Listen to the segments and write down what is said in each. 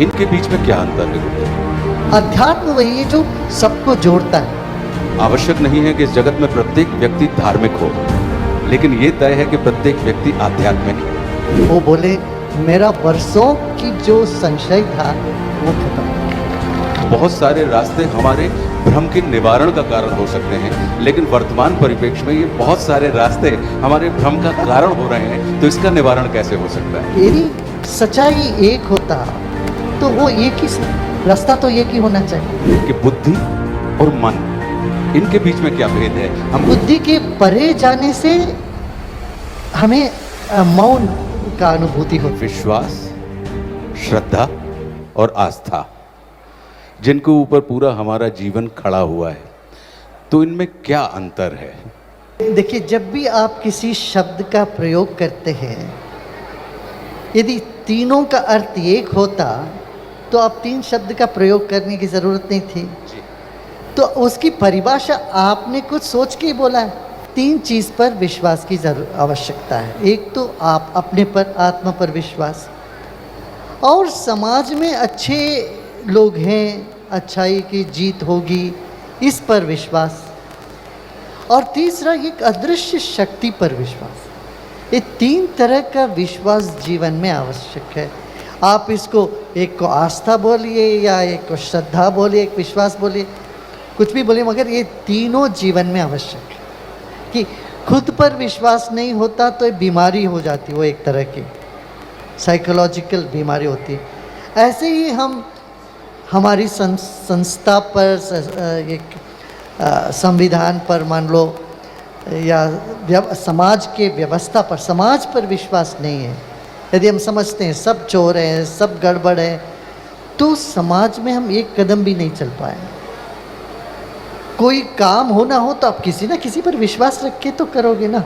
इनके बीच में क्या अंतर है गुरुदेव? अध्यात्म वही है जो सबको जोड़ता है। आवश्यक नहीं है कि इस जगत में प्रत्येक व्यक्ति धार्मिक हो, लेकिन ये तय है कि प्रत्येक व्यक्ति आध्यात्मिक है। वो बोले मेरा वर्षों की जो संशय था वो खत्म। बहुत सारे रास्ते हमारे भ्रम के निवारण का कारण हो सकते हैं, लेकिन वर्तमान परिप्रेक्ष्य में ये बहुत सारे रास्ते हमारे भ्रम का कारण हो रहे हैं, तो इसका निवारण कैसे हो सकता है? यदि सच्चाई एक होता तो वो एक ही रास्ता तो एक ही होना चाहिए। कि बुद्धि और मन, इनके बीच में क्या भेद है? हम बुद्धि के परे जाने से हमें मौन का अनुभूति होती है। विश्वास, श्रद्धा और आस्था, जिनके ऊपर पूरा हमारा जीवन खड़ा हुआ है, तो इनमें क्या अंतर है? देखिए, जब भी आप किसी शब्द का प्रयोग करते हैं, यदि तीनों का अर्थ एक होता तो आप तीन शब्द का प्रयोग करने की ज़रूरत नहीं थी। तो उसकी परिभाषा आपने कुछ सोच के ही बोला है। तीन चीज़ पर विश्वास की आवश्यकता है। एक तो आप अपने पर, आत्मा पर विश्वास, और समाज में अच्छे लोग हैं, अच्छाई की जीत होगी, इस पर विश्वास, और तीसरा एक अदृश्य शक्ति पर विश्वास। ये तीन तरह का विश्वास जीवन में आवश्यक है। आप इसको एक को आस्था बोलिए या एक को श्रद्धा बोलिए, एक विश्वास बोलिए, कुछ भी बोलिए, मगर ये तीनों जीवन में आवश्यक है। कि खुद पर विश्वास नहीं होता तो ये बीमारी हो जाती, वो एक तरह की साइकोलॉजिकल बीमारी होती है। ऐसे ही हम हमारी संस्था पर, एक संविधान पर मान लो, या समाज के व्यवस्था पर, समाज पर विश्वास नहीं है, यदि हम समझते हैं सब चोर हैं, सब गड़बड़ है, तो समाज में हम एक कदम भी नहीं चल पाए। कोई काम होना हो तो आप किसी ना किसी पर विश्वास रख के तो करोगे ना।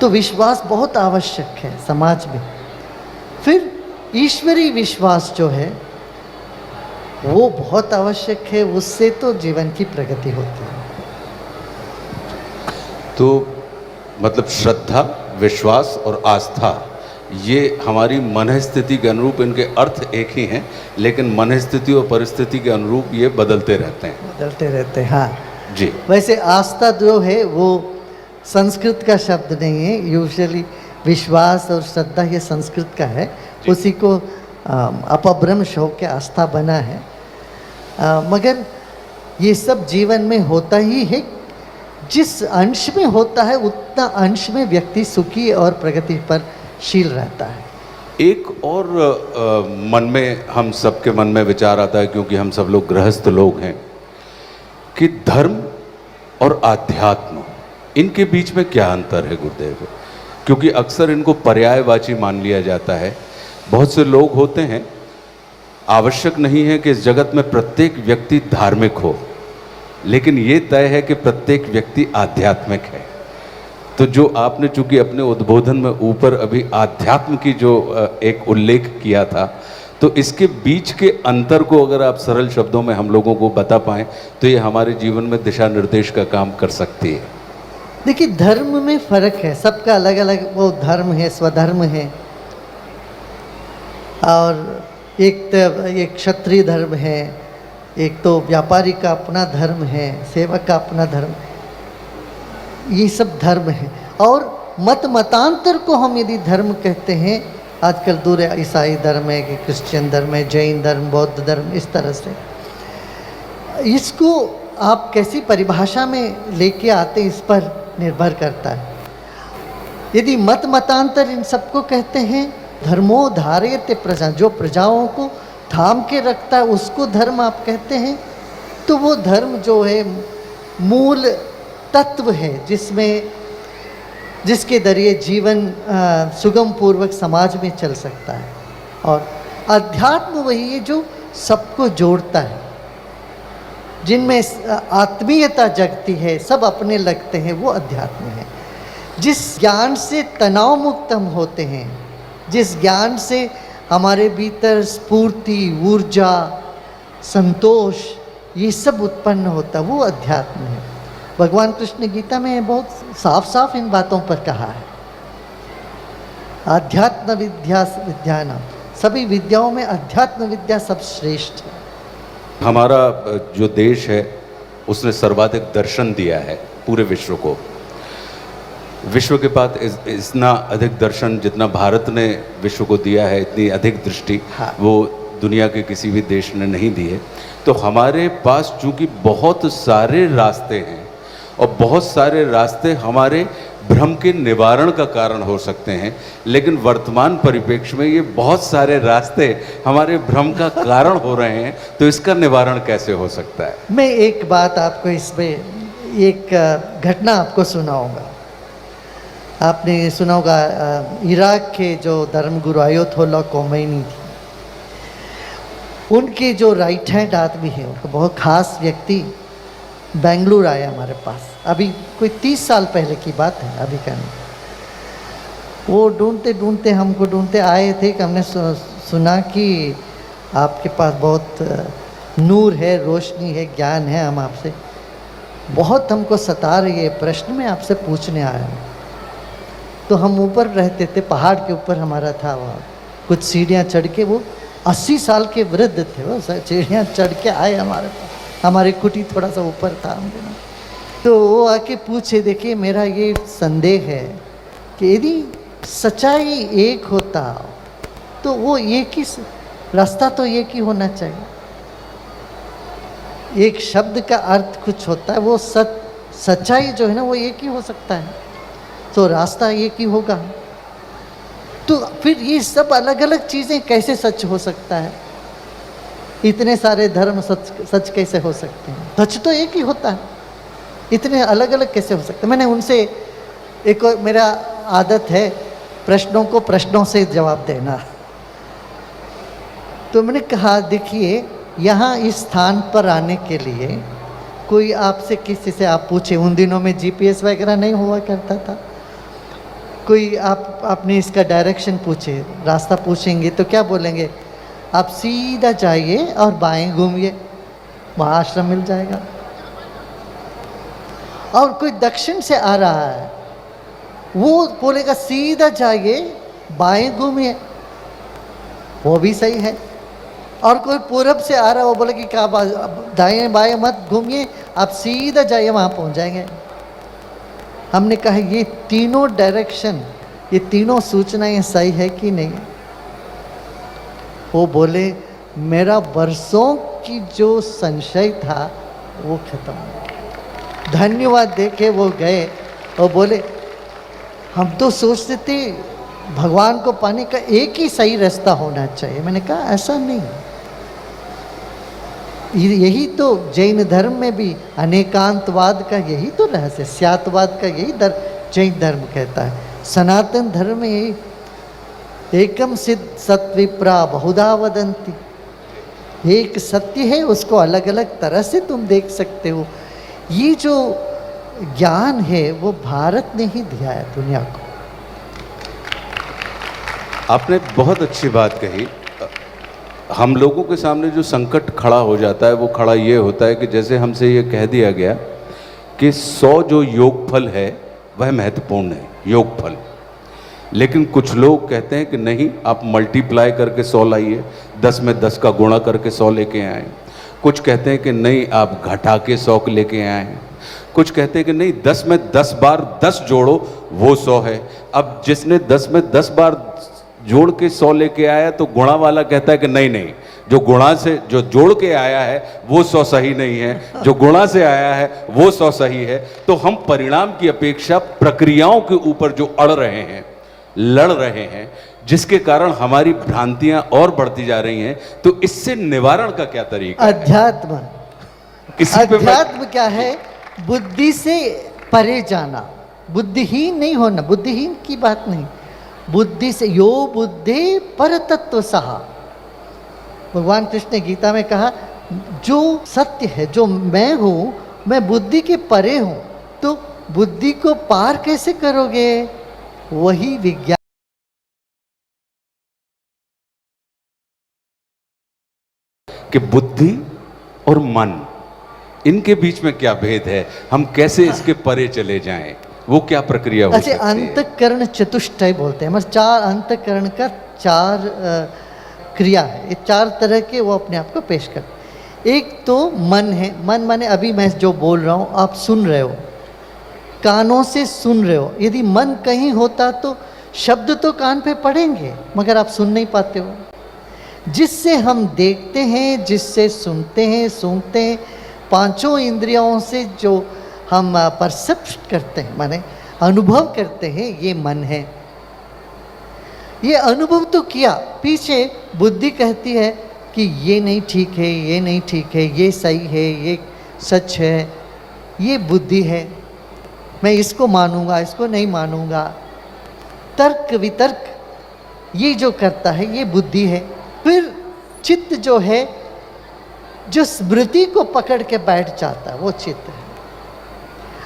तो विश्वास बहुत आवश्यक है समाज में। फिर ईश्वरीय विश्वास जो है वो बहुत आवश्यक है, उससे तो जीवन की प्रगति होती है। तो मतलब श्रद्धा, विश्वास और आस्था, ये हमारी मन स्थिति के अनुरूप, इनके अर्थ एक ही हैं, लेकिन मन स्थिति और परिस्थिति के अनुरूप ये बदलते रहते हैं। बदलते रहते हैं, हाँ जी। वैसे आस्था जो है वो संस्कृत का शब्द नहीं है। यूजुअली विश्वास और श्रद्धा ये संस्कृत का है, उसी को अपभ्रंश होकर आस्था बना है। मगर ये सब जीवन में होता ही है। जिस अंश में होता है उतना अंश में व्यक्ति सुखी और प्रगति पर शील रहता है। एक और मन में, हम सबके मन में विचार आता है, क्योंकि हम सब लोग गृहस्थ लोग हैं, कि धर्म और आध्यात्म, इनके बीच में क्या अंतर है गुरुदेव? क्योंकि अक्सर इनको पर्यायवाची मान लिया जाता है। बहुत से लोग होते हैं, आवश्यक नहीं है कि इस जगत में प्रत्येक व्यक्ति धार्मिक हो, लेकिन ये तय है कि प्रत्येक व्यक्ति आध्यात्मिक है। तो जो आपने चूंकि अपने उद्बोधन में ऊपर अभी आध्यात्म की जो एक उल्लेख किया था, तो इसके बीच के अंतर को अगर आप सरल शब्दों में हम लोगों को बता पाएं तो ये हमारे जीवन में दिशा निर्देश का काम कर सकती है। देखिए, धर्म में फर्क है, सबका अलग अलग वो धर्म है, स्वधर्म है, और एक क्षत्रिय धर्म है, एक तो व्यापारी का अपना धर्म है, सेवक का अपना धर्म, ये सब धर्म है। और मतांतर को हम यदि धर्म कहते हैं, आजकल दूर है, ईसाई धर्म है कि क्रिश्चियन धर्म है, जैन धर्म, बौद्ध धर्म, इस तरह से। इसको आप कैसी परिभाषा में लेके आते इस पर निर्भर करता है। यदि मतांतर इन सबको कहते हैं, धर्मो धारयते प्रजा, जो प्रजाओं को थाम के रखता है उसको धर्म आप कहते हैं, तो वो धर्म जो है मूल तत्व है, जिसके जरिए जीवन सुगम पूर्वक समाज में चल सकता है। और अध्यात्म वही है जो सबको जोड़ता है, जिनमें आत्मीयता जगती है, सब अपने लगते हैं, वो अध्यात्म है। जिस ज्ञान से तनाव मुक्त हम होते हैं, जिस ज्ञान से हमारे भीतर स्फूर्ति, ऊर्जा, संतोष, ये सब उत्पन्न होता, वो अध्यात्म है। भगवान कृष्ण गीता में बहुत साफ साफ इन बातों पर कहा है। आध्यात्म विद्यानाम सभी विद्याओं में अध्यात्म विद्या सब श्रेष्ठ है। हमारा जो देश है उसने सर्वाधिक दर्शन दिया है पूरे विश्व को। विश्व के पास इतना अधिक दर्शन जितना भारत ने विश्व को दिया है, इतनी अधिक दृष्टि हाँ। वो दुनिया के किसी भी देश ने नहीं दी है। तो हमारे पास चूंकि बहुत सारे रास्ते हैं और बहुत सारे रास्ते हमारे भ्रम के निवारण का कारण हो सकते हैं, लेकिन वर्तमान परिप्रेक्ष्य में ये बहुत सारे रास्ते हमारे भ्रम का कारण हो रहे हैं, तो इसका निवारण कैसे हो सकता है? मैं एक बात आपको इसमें एक घटना आपको सुनाऊंगा। आपने सुना होगा इराक के जो धर्मगुरु अयतोल्ला खोमेनी थी, उनके जो राइट हैंड आदमी है, उनका बहुत खास व्यक्ति बेंगलुरु आया हमारे पास। अभी कोई 30 साल पहले की बात है, अभी का नहीं। वो ढूंढते ढूंढते हमको ढूंढते आए थे कि हमने सुना कि आपके पास बहुत नूर है, रोशनी है, ज्ञान है, हम आपसे बहुत हमको सता रही है प्रश्न, मैं आपसे पूछने आया हूँ। तो हम ऊपर रहते थे, पहाड़ के ऊपर हमारा था वहाँ, कुछ सीढ़ियाँ चढ़ के, वो 80 साल के वृद्ध थे, वो सीढ़ियाँ चढ़ के आए हमारे पास। हमारी कुटी थोड़ा सा ऊपर था हमने, तो वो आके पूछे, देखिए मेरा ये संदेह है कि यदि सच्चाई एक होता तो वो एक ही रास्ता तो एक ही होना चाहिए। एक शब्द का अर्थ कुछ होता है, वो सच्चाई जो है ना वो एक ही हो सकता है, तो रास्ता एक ही होगा। तो फिर ये सब अलग अलग चीज़ें कैसे सच हो सकता है? इतने सारे धर्म सच कैसे हो सकते हैं? सच तो एक ही होता है, इतने अलग अलग कैसे हो सकते हैं? मैंने उनसे एक, मेरा आदत है प्रश्नों को प्रश्नों से जवाब देना, तो मैंने कहा देखिए यहाँ इस स्थान पर आने के लिए कोई आपसे किसी से आप पूछे, उन दिनों में जीपीएस वगैरह नहीं हुआ करता था, कोई आपने इसका डायरेक्शन पूछे, रास्ता पूछेंगे तो क्या बोलेंगे? आप सीधा जाइए और बाएं घूमिए, वहाँ आश्रम मिल जाएगा। और कोई दक्षिण से आ रहा है, वो बोलेगा सीधा जाइए बाएं घूमिए, वो भी सही है। और कोई पूरब से आ रहा है, वो बोले कि क्या दाएं बाएं मत घूमिए, आप सीधा जाइए, वहाँ पहुँच जाएंगे। हमने कहा ये तीनों डायरेक्शन, ये तीनों सूचनाएं सही है कि नहीं? वो बोले मेरा वर्षों की जो संशय था वो खत्म हो गया। धन्यवाद देके वो गए और बोले हम तो सोचते थे भगवान को पाने का एक ही सही रास्ता होना चाहिए। मैंने कहा ऐसा नहीं, यही तो जैन धर्म में भी अनेकांतवाद का यही तो रहस्य, स्यातवाद का यही जैन धर्म कहता है। सनातन धर्म में यही एकम सिद्ध सत्विप्रा बहुधा वदंती, एक सत्य है, उसको अलग अलग तरह से तुम देख सकते हो। ये जो ज्ञान है वो भारत ने ही दिया है दुनिया को। आपने बहुत अच्छी बात कही। हम लोगों के सामने जो संकट खड़ा हो जाता है वो खड़ा ये होता है कि जैसे हमसे ये कह दिया गया कि 100 जो योगफल है वह महत्वपूर्ण है, योगफल। लेकिन कुछ लोग कहते हैं कि नहीं, आप मल्टीप्लाई करके 100 लाइए, 10 में 10 का गुणा करके 100 लेके आए। कुछ कहते हैं कि नहीं, आप घटा के 100 लेके आए। कुछ कहते हैं कि नहीं, 10 में 10 बार 10 जोड़ो वो 100 है। अब जिसने 10 में 10 बार जोड़ के 100 लेके आया तो गुणा वाला कहता है कि नहीं नहीं, जो गुणा से जो जोड़ के आया है वो 100 सही नहीं है, जो गुणा से आया है वो 100 सही है। तो हम परिणाम की अपेक्षा प्रक्रियाओं के ऊपर जो अड़ रहे हैं, लड़ रहे हैं, जिसके कारण हमारी भ्रांतियां और बढ़ती जा रही हैं। तो इससे निवारण का क्या तरीका? अध्यात्म। अध्यात्म क्या है? बुद्धि से परे जाना, बुद्धिहीन नहीं होना। बुद्धिहीन की बात नहीं, बुद्धि से, यो बुद्धि पर तत्व सहा। भगवान कृष्ण ने गीता में कहा जो सत्य है, जो मैं हूं, मैं बुद्धि के परे हूं। तो बुद्धि को पार कैसे करोगे? वही विज्ञान। कि बुद्धि और मन, इनके बीच में क्या भेद है, हम कैसे इसके परे चले जाएं, वो क्या प्रक्रिया हो सकती है? अंतःकरण चतुष्टय बोलते हैं। हमारे 4 अंतःकरण का 4 क्रिया है, ये 4 तरह के वो अपने आप को पेश करते। एक तो मन है, मन माने अभी मैं जो बोल रहा हूँ आप सुन रहे हो, कानों से सुन रहे हो। यदि मन कहीं होता तो शब्द तो कान पे पड़ेंगे मगर आप सुन नहीं पाते हो। जिससे हम देखते हैं, जिससे सुनते हैं, सूंघते हैं, 5 इंद्रियों से जो हम परसेप्ट करते हैं माने अनुभव करते हैं, ये मन है। ये अनुभव तो किया, पीछे बुद्धि कहती है कि ये नहीं ठीक है, ये नहीं ठीक है, ये सही है, ये सच है, ये बुद्धि है, मैं इसको मानूंगा, इसको नहीं मानूंगा। तर्क वितर्क ये जो करता है ये बुद्धि है। फिर चित्त जो है, जो स्मृति को पकड़ के बैठ जाता है, वो चित्त है।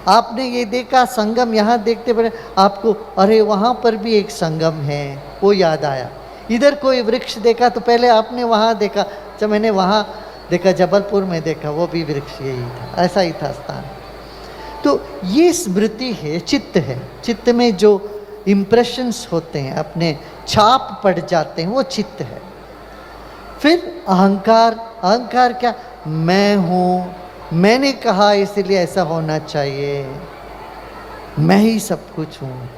आपने ये देखा संगम, यहाँ देखते बड़े आपको अरे वहाँ पर भी एक संगम है, वो याद आया। इधर कोई वृक्ष देखा तो पहले आपने वहाँ देखा, जब मैंने वहाँ देखा, जबलपुर में देखा, वो भी वृक्ष यही था, ऐसा ही था स्थान। तो ये स्मृति है, चित्त है। चित्त में जो इम्प्रेशंस होते हैं, अपने छाप पड़ जाते हैं, वो चित्त है। फिर अहंकार, अहंकार क्या, मैं हूँ, मैंने कहा इसलिए ऐसा होना चाहिए, मैं ही सब कुछ हूँ,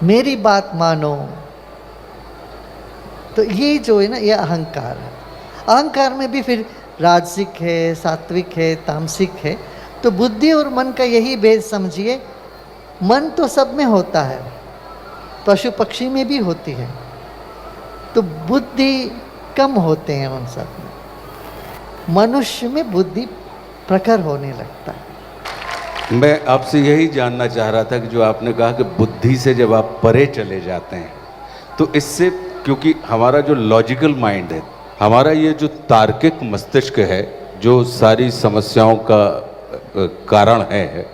मेरी बात मानो। तो ये जो है ना, ये अहंकार है। अहंकार में भी फिर राजसिक है, सात्विक है, तामसिक है। तो बुद्धि और मन का यही भेद समझिए। मन तो सब में होता है, पशु पक्षी में भी होती है, तो बुद्धि कम होते हैं उन सब में। मनुष्य में बुद्धि प्रखर होने लगता है। मैं आपसे यही जानना चाह रहा था कि जो आपने कहा कि बुद्धि से जब आप परे चले जाते हैं, तो इससे, क्योंकि हमारा जो लॉजिकल माइंड है, हमारा ये जो तार्किक मस्तिष्क है, जो सारी समस्याओं का कारण है,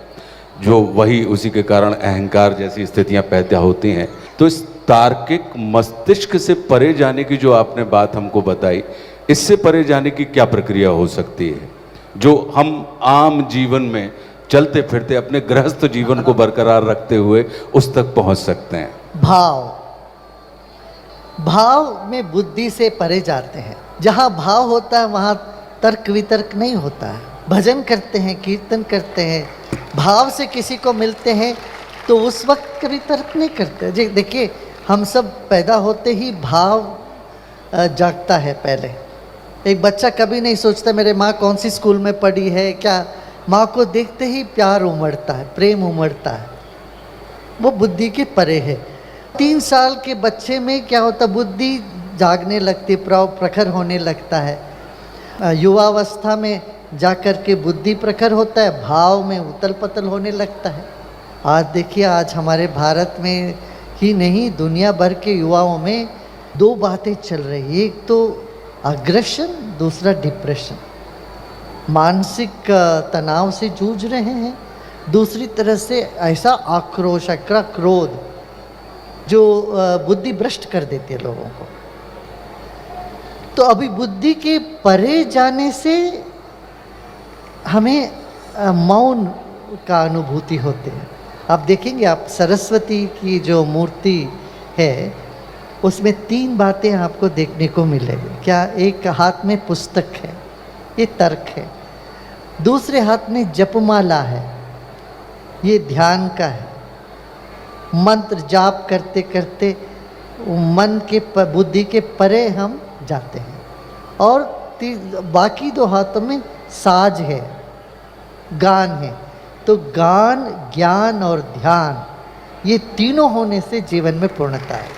जो वही उसी के कारण अहंकार जैसी स्थितियां पैदा होती हैं, तो इस तार्किक मस्तिष्क से परे जाने की जो आपने बात हमको बताई, इससे परे जाने की क्या प्रक्रिया हो सकती है जो हम आम जीवन में चलते फिरते अपने गृहस्थ जीवन को बरकरार रखते हुए उस तक पहुंच सकते हैं? भाव, भाव में बुद्धि से परे जाते हैं। जहाँ भाव होता है वहाँ तर्क वितर्क नहीं होता है। भजन करते हैं, कीर्तन करते हैं, भाव से किसी को मिलते हैं तो उस वक्त कभी तर्क नहीं करते। जी देखिए, हम सब पैदा होते ही भाव जागता है। पहले एक बच्चा कभी नहीं सोचता मेरे माँ कौन सी स्कूल में पढ़ी है क्या। माँ को देखते ही प्यार उमड़ता है, प्रेम उमड़ता है, वो बुद्धि के परे है। 3 साल के बच्चे में क्या होता, बुद्धि जागने लगती, प्रखर होने लगता है। युवावस्था में जाकर के बुद्धि प्रखर होता है, भाव में उतल पतल होने लगता है। आज देखिए, आज हमारे भारत में ही नहीं, दुनिया भर के युवाओं में 2 बातें चल रही है। एक तो अग्रेशन, दूसरा डिप्रेशन, मानसिक तनाव से जूझ रहे हैं। दूसरी तरह से ऐसा आक्रोश, क्रोध जो बुद्धि भ्रष्ट कर देती है लोगों को। तो अभी बुद्धि के परे जाने से हमें मौन का अनुभूति होती है। आप देखेंगे, आप सरस्वती की जो मूर्ति है उसमें 3 बातें आपको देखने को मिलेगी। क्या, एक हाथ में पुस्तक है, ये तर्क है। दूसरे हाथ में जपमाला है, ये ध्यान का है। मंत्र जाप करते करते मन के बुद्धि के परे हम जाते हैं। और बाकी 2 हाथों में साज है, गान है। तो गान, ज्ञान और ध्यान, ये तीनों होने से जीवन में पूर्णता है।